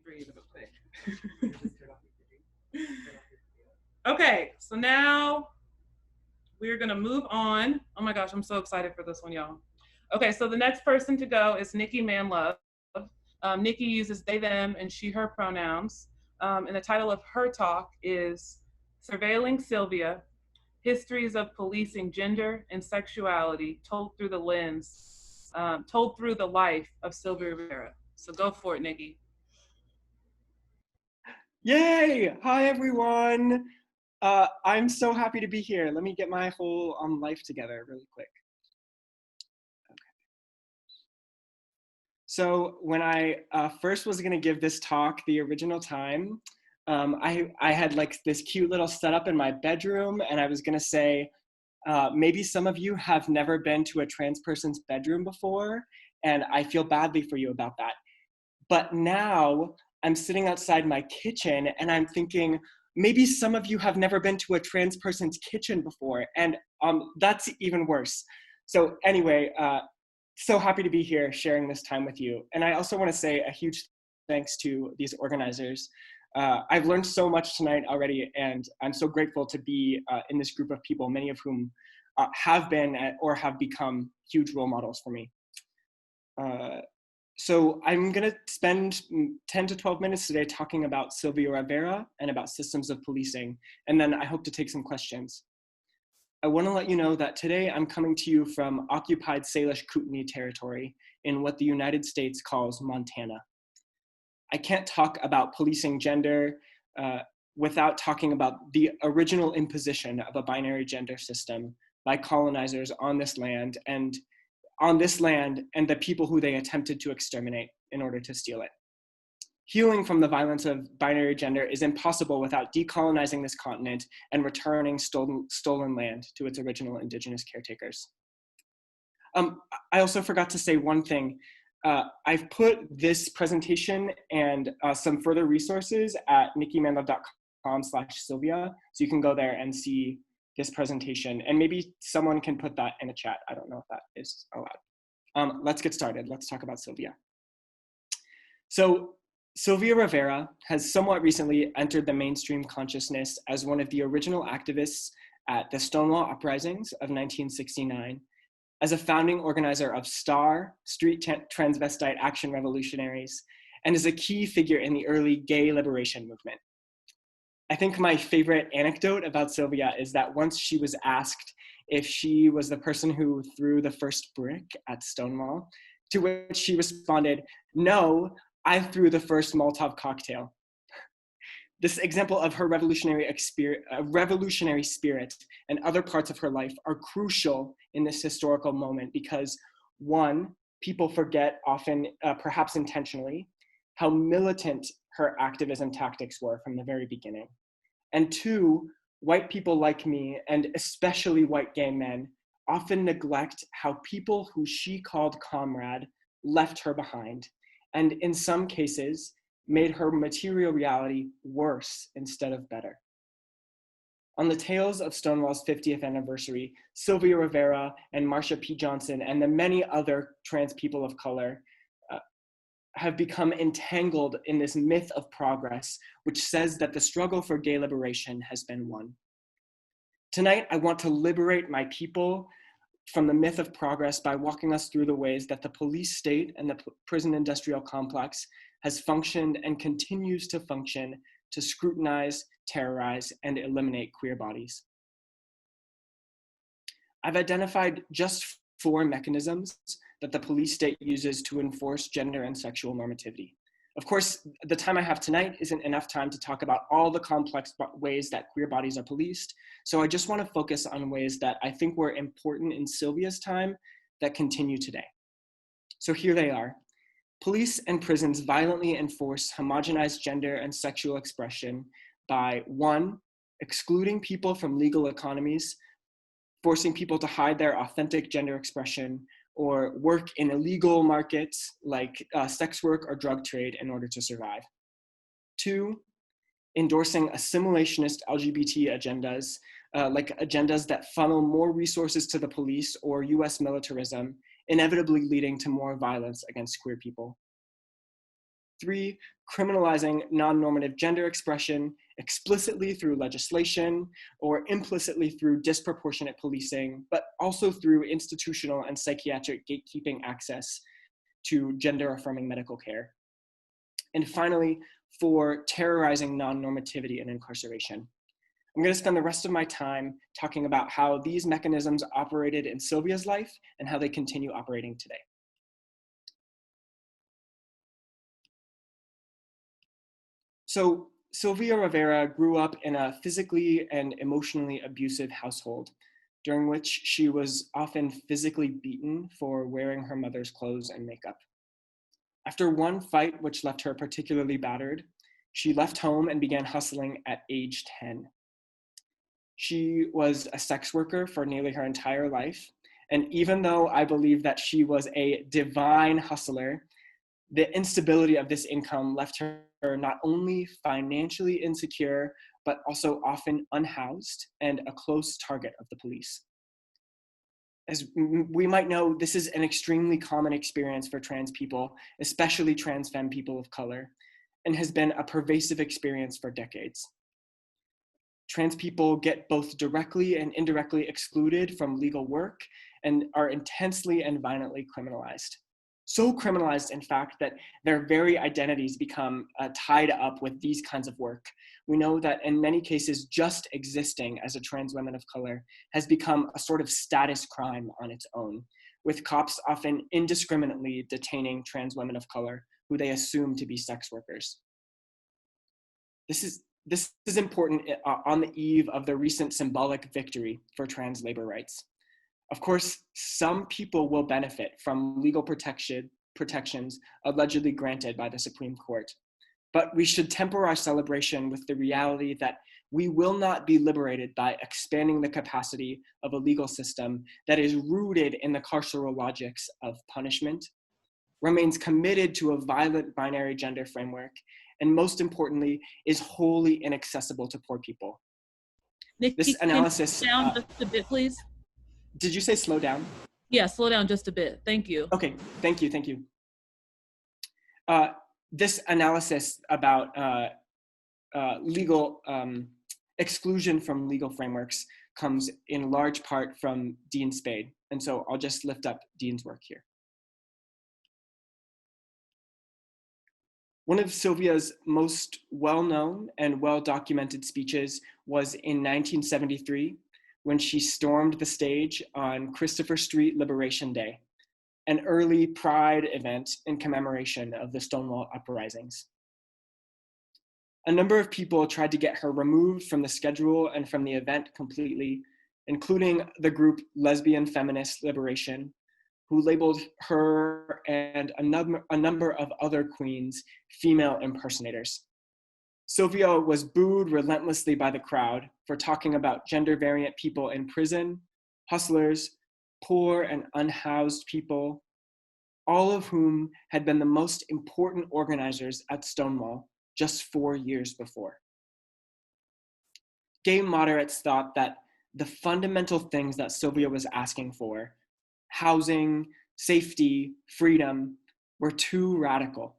breathe real quick. Okay, so now we're gonna move on. Oh my gosh, I'm so excited for this one, y'all. Okay, so the next person to go is Nikki Manlove. Nikki uses they, them, and she, her pronouns. And the title of her talk is Surveilling Sylvia, Histories of Policing Gender and Sexuality told through the life of Sylvia Rivera. So go for it, Nikki. Yay! Hi, everyone. I'm so happy to be here. Let me get my whole life together really quick. Okay. So when I first was going to give this talk, the original time, I had like this cute little setup in my bedroom, and I was going to say, maybe some of you have never been to a trans person's bedroom before, and I feel badly for you about that. But now I'm sitting outside my kitchen and I'm thinking, maybe some of you have never been to a trans person's kitchen before, and that's even worse. So anyway, so happy to be here sharing this time with you. And I also want to say a huge thanks to these organizers. I've learned so much tonight already, and I'm so grateful to be in this group of people, many of whom have been or have become huge role models for me. So I'm going to spend 10 to 12 minutes today talking about Sylvia Rivera and about systems of policing, and then I hope to take some questions. I want to let you know that today I'm coming to you from occupied Salish Kootenai territory in what the United States calls Montana. I can't talk about policing gender without talking about the original imposition of a binary gender system by colonizers on this land and the people who they attempted to exterminate in order to steal it. Healing from the violence of binary gender is impossible without decolonizing this continent and returning stolen land to its original indigenous caretakers. I also forgot to say one thing. I've put this presentation and some further resources at nikkimanlove.com/Sylvia, so you can go there and see this presentation, and maybe someone can put that in a chat. I don't know if that is allowed. Let's get started. Let's talk about Sylvia. So Sylvia Rivera has somewhat recently entered the mainstream consciousness as one of the original activists at the Stonewall Uprisings of 1969, as a founding organizer of STAR, Street Transvestite Action Revolutionaries, and as a key figure in the early gay liberation movement. I think my favorite anecdote about Sylvia is that once she was asked if she was the person who threw the first brick at Stonewall, to which she responded, "No, I threw the first Molotov cocktail." This example of her revolutionary spirit and other parts of her life are crucial in this historical moment because, one, people forget often, perhaps intentionally, how militant her activism tactics were from the very beginning. And two, white people like me, and especially white gay men, often neglect how people who she called comrade left her behind, and in some cases, made her material reality worse instead of better. On the tails of Stonewall's 50th anniversary, Sylvia Rivera and Marsha P. Johnson and the many other trans people of color have become entangled in this myth of progress, which says that the struggle for gay liberation has been won. Tonight, I want to liberate my people from the myth of progress by walking us through the ways that the police state and the prison industrial complex has functioned and continues to function to scrutinize, terrorize, and eliminate queer bodies. I've identified just 4 mechanisms that the police state uses to enforce gender and sexual normativity. Of course, the time I have tonight isn't enough time to talk about all the complex ways that queer bodies are policed, so I just want to focus on ways that I think were important in Sylvia's time that continue today. So here they are. Police and prisons violently enforce homogenized gender and sexual expression by 1, excluding people from legal economies, forcing people to hide their authentic gender expression or work in illegal markets like sex work or drug trade in order to survive. 2, endorsing assimilationist LGBT agendas, like agendas that funnel more resources to the police or US militarism, inevitably leading to more violence against queer people. 3, criminalizing non-normative gender expression explicitly through legislation or implicitly through disproportionate policing, but also through institutional and psychiatric gatekeeping access to gender-affirming medical care. And finally, 4, terrorizing non-normativity in incarceration. I'm going to spend the rest of my time talking about how these mechanisms operated in Sylvia's life and how they continue operating today. So Sylvia Rivera grew up in a physically and emotionally abusive household, during which she was often physically beaten for wearing her mother's clothes and makeup. After one fight, which left her particularly battered, she left home and began hustling at age 10. She was a sex worker for nearly her entire life. And even though I believe that she was a divine hustler, the instability of this income left her not only financially insecure, but also often unhoused and a close target of the police. As we might know, this is an extremely common experience for trans people, especially trans femme people of color, and has been a pervasive experience for decades. Trans people get both directly and indirectly excluded from legal work and are intensely and violently criminalized. So criminalized, in fact, that their very identities become tied up with these kinds of work. We know that in many cases, just existing as a trans woman of color has become a sort of status crime on its own, with cops often indiscriminately detaining trans women of color who they assume to be sex workers. This is important on the eve of the recent symbolic victory for trans labor rights. Of course, some people will benefit from legal protections allegedly granted by the Supreme Court, but we should temper our celebration with the reality that we will not be liberated by expanding the capacity of a legal system that is rooted in the carceral logics of punishment, remains committed to a violent binary gender framework, and most importantly, is wholly inaccessible to poor people. Nikki, This analysis. Can you slow down just a bit, please? Did you say slow down? Yeah, slow down just a bit. Thank you. Okay, thank you. This analysis about legal exclusion from legal frameworks comes in large part from Dean Spade. And so I'll just lift up Dean's work here. One of Sylvia's most well-known and well-documented speeches was in 1973, when she stormed the stage on Christopher Street Liberation Day, an early Pride event in commemoration of the Stonewall uprisings. A number of people tried to get her removed from the schedule and from the event completely, including the group Lesbian Feminist Liberation, who labeled her and a number of other queens female impersonators. Sylvia was booed relentlessly by the crowd for talking about gender variant people in prison, hustlers, poor and unhoused people, all of whom had been the most important organizers at Stonewall just 4 years before. Gay moderates thought that the fundamental things that Sylvia was asking for, housing, safety, freedom, were too radical.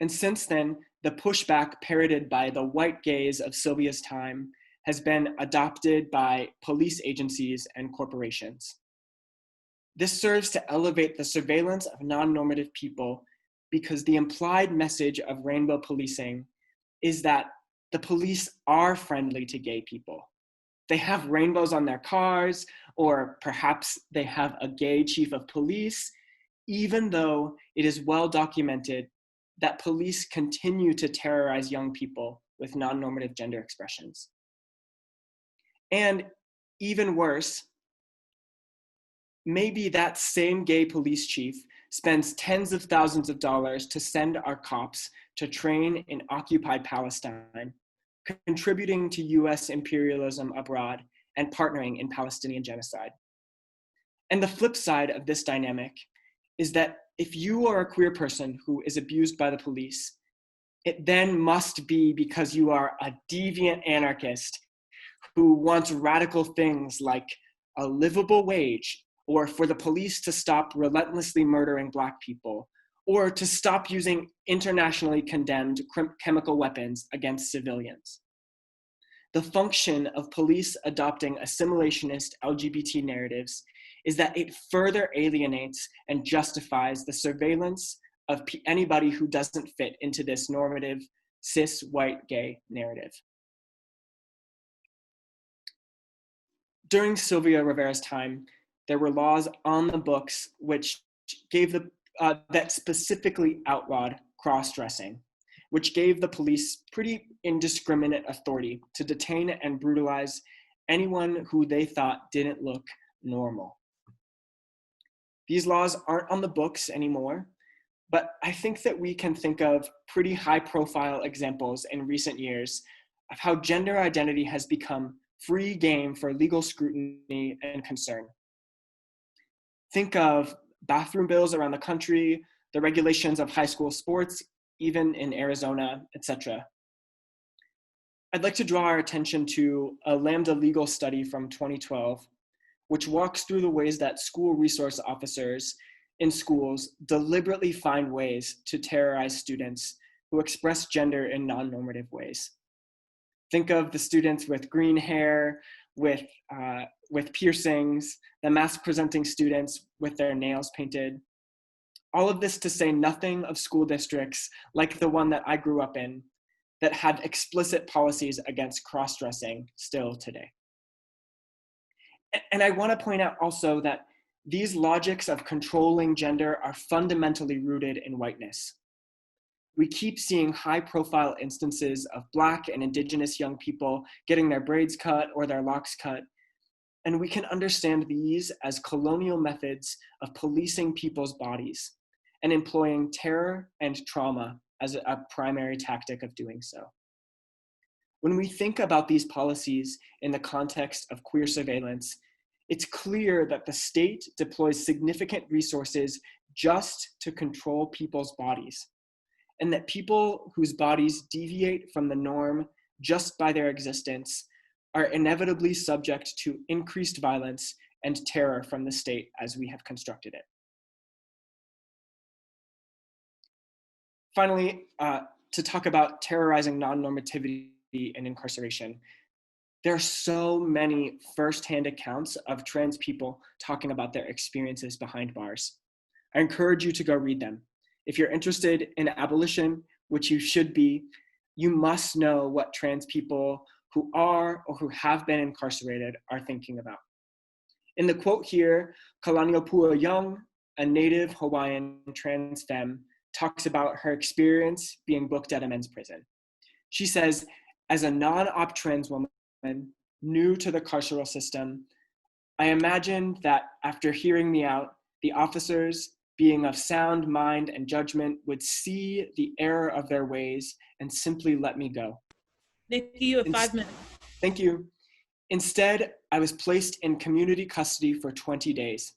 And since then, the pushback parroted by the white gaze of Sylvia's time has been adopted by police agencies and corporations. This serves to elevate the surveillance of non-normative people because the implied message of rainbow policing is that the police are friendly to gay people. They have rainbows on their cars, or perhaps they have a gay chief of police, even though it is well documented that police continue to terrorize young people with non-normative gender expressions. And even worse, maybe that same gay police chief spends tens of thousands of dollars to send our cops to train in occupied Palestine, contributing to US imperialism abroad and partnering in Palestinian genocide. And the flip side of this dynamic is that if you are a queer person who is abused by the police, it then must be because you are a deviant anarchist who wants radical things like a livable wage, or for the police to stop relentlessly murdering Black people, or to stop using internationally condemned chemical weapons against civilians. The function of police adopting assimilationist LGBT narratives is that it further alienates and justifies the surveillance of anybody who doesn't fit into this normative cis white gay narrative. During Sylvia Rivera's time, there were laws on the books which gave that specifically outlawed cross-dressing, which gave the police pretty indiscriminate authority to detain and brutalize anyone who they thought didn't look normal. These laws aren't on the books anymore, but I think that we can think of pretty high-profile examples in recent years of how gender identity has become free game for legal scrutiny and concern. Think of bathroom bills around the country, the regulations of high school sports, even in Arizona, etc. I'd like to draw our attention to a Lambda legal study from 2012, which walks through the ways that school resource officers in schools deliberately find ways to terrorize students who express gender in non-normative ways. Think of the students with green hair, with piercings, the mask-presenting students with their nails painted. All of this to say nothing of school districts like the one that I grew up in that had explicit policies against cross-dressing still today. And I want to point out also that these logics of controlling gender are fundamentally rooted in whiteness. We keep seeing high-profile instances of Black and Indigenous young people getting their braids cut or their locks cut, and we can understand these as colonial methods of policing people's bodies and employing terror and trauma as a primary tactic of doing so. When we think about these policies in the context of queer surveillance, it's clear that the state deploys significant resources just to control people's bodies, and that people whose bodies deviate from the norm just by their existence are inevitably subject to increased violence and terror from the state as we have constructed it. Finally, to talk about terrorizing non-normativity and incarceration, there are so many firsthand accounts of trans people talking about their experiences behind bars. I encourage you to go read them. If you're interested in abolition, which you should be, you must know what trans people who are or who have been incarcerated are thinking about. In the quote here, Kalaniopua Young, a native Hawaiian trans femme, talks about her experience being booked at a men's prison. She says, as a non-op trans woman, new to the carceral system, I imagined that after hearing me out, the officers, being of sound mind and judgment, would see the error of their ways and simply let me go. Nikki, you have 5 minutes. Thank you. Instead, I was placed in community custody for 20 days.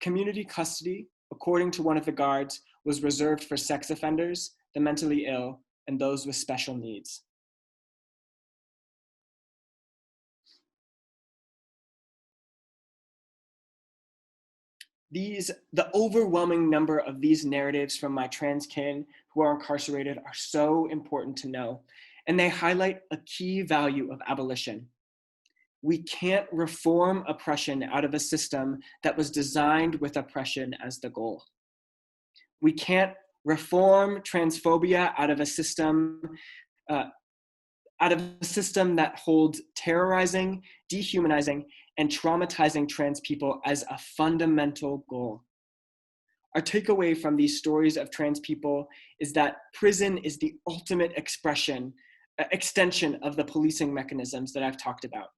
Community custody, according to one of the guards, was reserved for sex offenders, the mentally ill, and those with special needs. The overwhelming number of these narratives from my trans kin who are incarcerated are so important to know, and they highlight a key value of abolition. We can't reform oppression out of a system that was designed with oppression as the goal. We can't reform transphobia out of a system that holds terrorizing, dehumanizing, and traumatizing trans people as a fundamental goal. Our takeaway from these stories of trans people is that prison is the ultimate extension of the policing mechanisms that I've talked about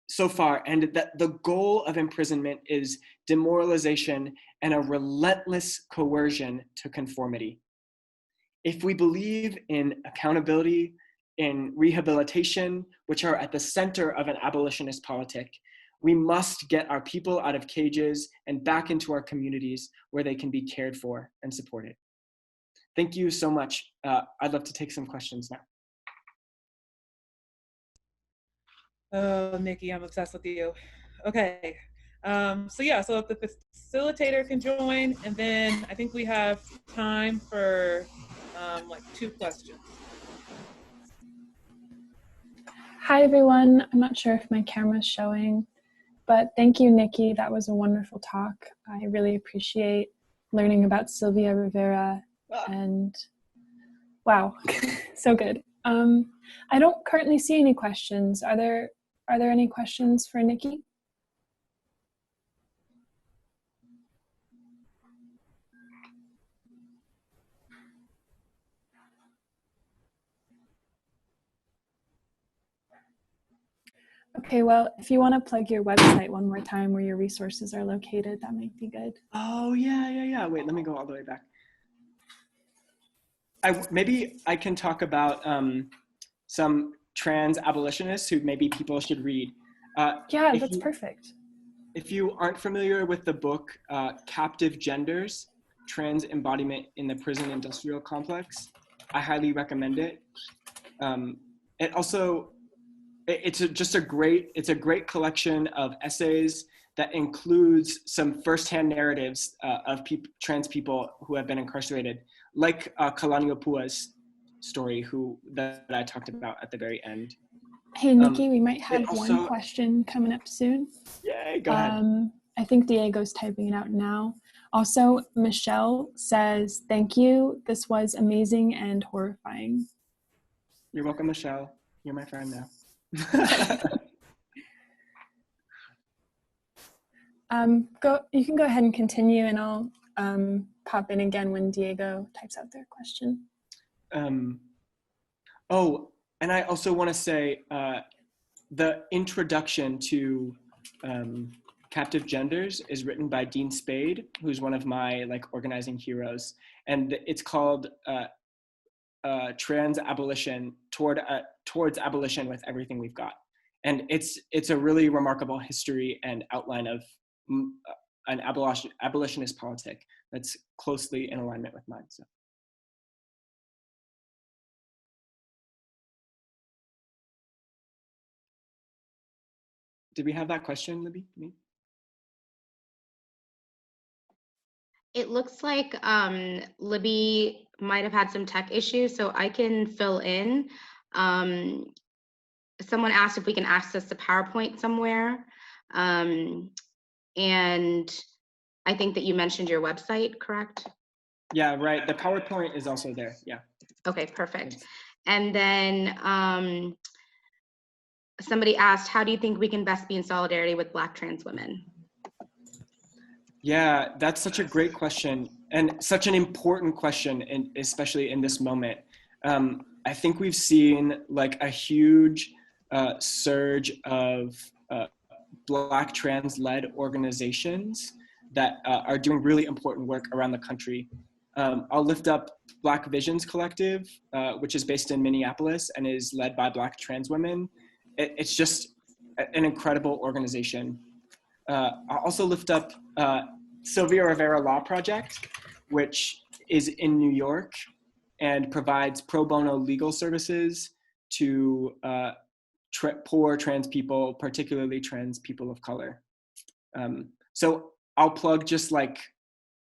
so far, and that the goal of imprisonment is demoralization and a relentless coercion to conformity. If we believe in accountability, in rehabilitation, which are at the center of an abolitionist politic, we must get our people out of cages and back into our communities where they can be cared for and supported. Thank you so much. I'd love to take some questions now. Oh, Nikki, I'm obsessed with you. Okay. So yeah, so if the facilitator can join, and then I think we have time for like 2 questions. Hi, everyone. I'm not sure if my camera's showing, but thank you, Nikki. That was a wonderful talk. I really appreciate learning about Sylvia Rivera, and wow, so good. I don't currently see any questions. Are there any questions for Nikki? Okay, well, if you want to plug your website one more time where your resources are located, that might be good. Oh, yeah. Wait, let me go all the way back. Maybe I can talk about some trans abolitionists who maybe people should read. Yeah, that's perfect. If you aren't familiar with the book Captive Genders, Trans Embodiment in the Prison Industrial Complex, I highly recommend it. It also, it's a great collection of essays that includes some firsthand narratives of trans people who have been incarcerated, like Kalani Opua's story, that I talked about at the very end. Hey, Nikki, we might have also, one question coming up soon. Yay, go ahead. I think Diego's typing it out now. Also, Michelle says, thank you. This was amazing and horrifying. You're welcome, Michelle. You're my friend now. You can go ahead and continue, and I'll pop in again when Diego types out their question. Oh, and I also want to say the introduction to Captive Genders is written by Dean Spade, who's one of my organizing heroes, and it's called Trans Abolition towards abolition with everything we've got, and it's a really remarkable history and outline of an abolitionist politic that's closely in alignment with mine. So. Did we have that question, Libby? It looks like Libby might have had some tech issues, so I can fill in. Someone asked if we can access the PowerPoint somewhere. And I think that you mentioned your website, correct? Yeah, right. The PowerPoint is also there. Yeah. Okay, perfect. Thanks. And then somebody asked, how do you think we can best be in solidarity with Black trans women? Yeah, that's such a great question and such an important question, and especially in this moment. I think we've seen a huge surge of Black trans-led organizations that are doing really important work around the country. I'll lift up Black Visions Collective, which is based in Minneapolis and is led by Black trans women. It's just an incredible organization. I'll also lift up Sylvia Rivera Law Project, which is in New York and provides pro bono legal services to poor trans people, particularly trans people of color. So I'll plug just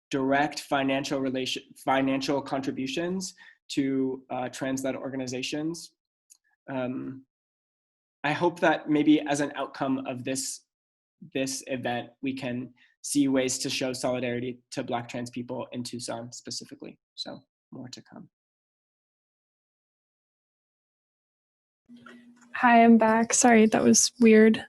direct financial contributions to trans-led organizations. I hope that maybe as an outcome of this event, we can see ways to show solidarity to Black trans people in Tucson specifically. So more to come. Hi, I'm back. Sorry, that was weird.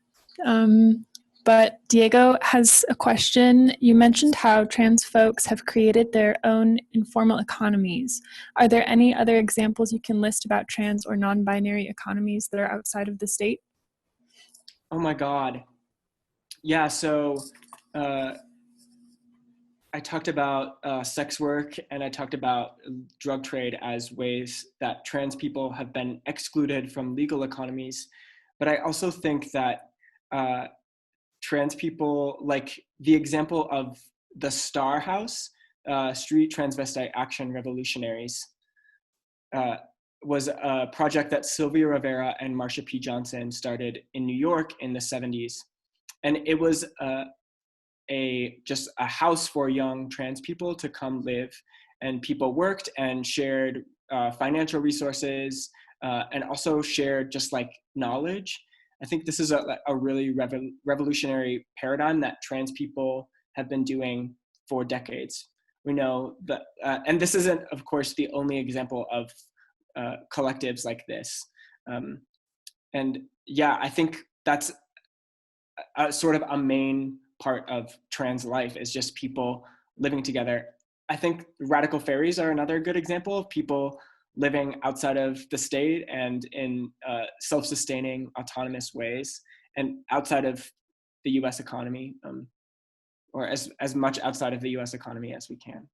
But Diego has a question. You mentioned how trans folks have created their own informal economies. Are there any other examples you can list about trans or non-binary economies that are outside of the state? Oh my God. Yeah, so I talked about sex work, and I talked about drug trade as ways that trans people have been excluded from legal economies. But I also think that trans people, like the example of the Star House, Street Transvestite Action Revolutionaries, was a project that Sylvia Rivera and Marsha P. Johnson started in New York in the 70s. And it was just a house for young trans people to come live, and people worked and shared financial resources and also shared just like knowledge. I think this is a really revolutionary paradigm that trans people have been doing for decades. We know that, and this isn't, of course, the only example of collectives like this. And yeah, I think that's sort of a main part of trans life, is just people living together. I think radical fairies are another good example of people living outside of the state and in self-sustaining autonomous ways and outside of the US economy, or as much outside of the US economy as we can.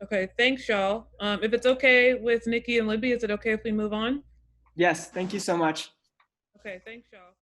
Okay, thanks, y'all. If it's okay with Nikki and Libby, is it okay if we move on? Yes, thank you so much. Okay, thanks, y'all.